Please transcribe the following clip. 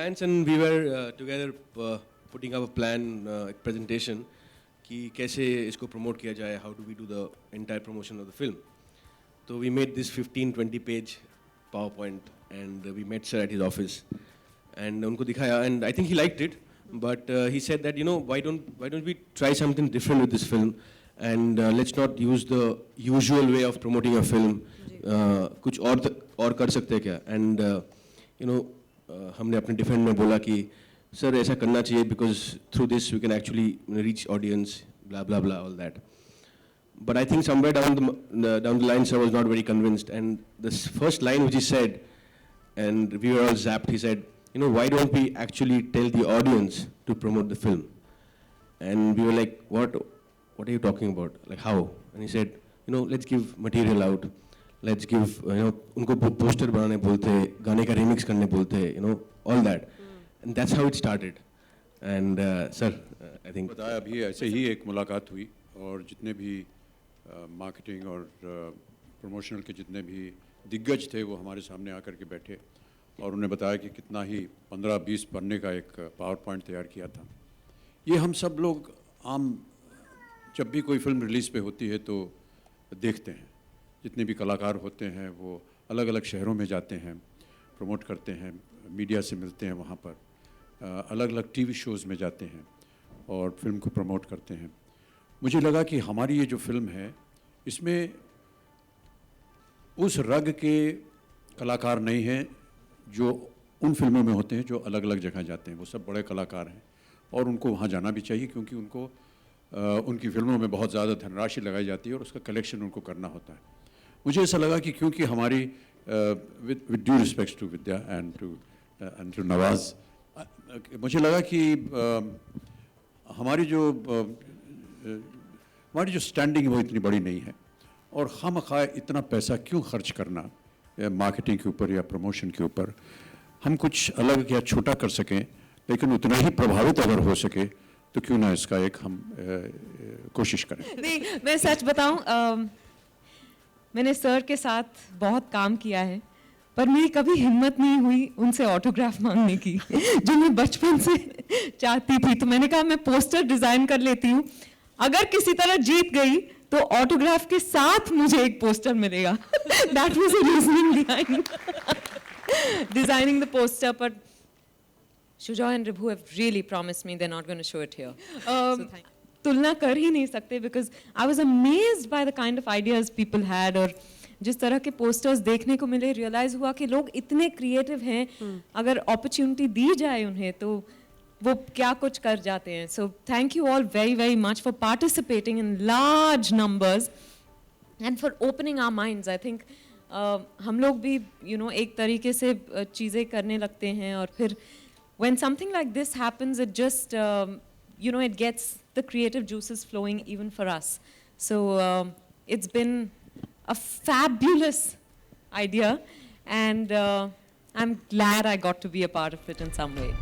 plans and we were together putting up a plan, a presentation कि कैसे इसको promote किया जाए, how do we do the entire promotion of the film. So we made this 15-20 page PowerPoint and we met sir at his office and उनको दिखाया and I think he liked it, but he said that why don't we try something different with this film and let's not use the usual way of promoting a film. कुछ और कर सकते हैं क्या? And हमने अपने defend में बोला कि सर ऐसा करना चाहिए because through this we can actually reach audience, blah blah blah, all that. But I think somewhere down the line sir was not very convinced and the first line which he said, and we were all zapped, he said, why don't we actually tell the audience to promote the film? And we were like, what are you talking about? Like how? And he said, let's give material out. Let's give, उनको poster बनाने बोलते, गाने का remix करने बोलते, all that. And that's how it started. And sir, I think. बताया अभी ऐसे ही एक मुलाकात हुई और जितने भी मार्केटिंग और प्रमोशनल के जितने भी दिग्गज थे वो हमारे सामने आकर के बैठे और उन्हें बताया कि कितना ही 15-20 पन्ने का एक पावर पॉइंट तैयार किया था. ये हम सब लोग आम जब भी कोई फिल्म रिलीज़ पे होती है तो देखते हैं. जितने भी कलाकार होते हैं वो अलग अलग शहरों में जाते हैं, प्रमोट करते हैं, मीडिया से मिलते हैं, वहाँ पर अलग अलग टीवी शोज़ में जाते हैं और फिल्म को प्रमोट करते हैं. मुझे लगा कि हमारी ये जो फिल्म है इसमें उस रग के कलाकार नहीं हैं जो उन फिल्मों में होते हैं जो अलग अलग जगह जाते हैं. वो सब बड़े कलाकार हैं और उनको वहाँ जाना भी चाहिए क्योंकि उनको उनकी फिल्मों में बहुत ज़्यादा धनराशि लगाई जाती है और उसका कलेक्शन उनको करना होता है. मुझे ऐसा लगा कि क्योंकि हमारी with due respect to Vidya and to Nawaz, मुझे लगा कि हमारी जो स्टैंडिंग है वो इतनी बड़ी नहीं है और खामखा इतना पैसा क्यों खर्च करना मार्केटिंग के ऊपर या प्रमोशन के ऊपर. हम कुछ अलग या छोटा कर सकें लेकिन उतना ही प्रभावित अगर हो सके तो क्यों ना इसका एक हम कोशिश करें. नहीं, मैं सच बताऊं, मैंने सर के साथ बहुत काम किया है पर मेरी कभी हिम्मत नहीं हुई उनसे ऑटोग्राफ मांगने की जो मैं बचपन से चाहती थी. तो मैंने कहा मैं पोस्टर डिज़ाइन कर लेती हूँ, अगर किसी तरह जीत गई तो ऑटोग्राफ के साथ मुझे एक पोस्टर मिलेगा. That was the reasoning behind designing the poster. But Shujoy and Ribhu have really promised me they're not going to show it here. तुलना कर ही नहीं सकते because I was amazed by the kind of ideas people had और जिस तरह के posters देखने को मिले, realize हुआ कि लोग इतने creative हैं, अगर opportunity दी जाए उन्हें तो वो क्या कुछ कर जाते हैं. So thank you all very very much for participating in large numbers and for opening our minds. I think हम लोग भी एक तरीके से चीज़ें करने लगते हैं और फिर when something like this happens, it just, it gets the creative juices flowing even for us. So it's been a fabulous idea and I'm glad I got to be a part of it in some way.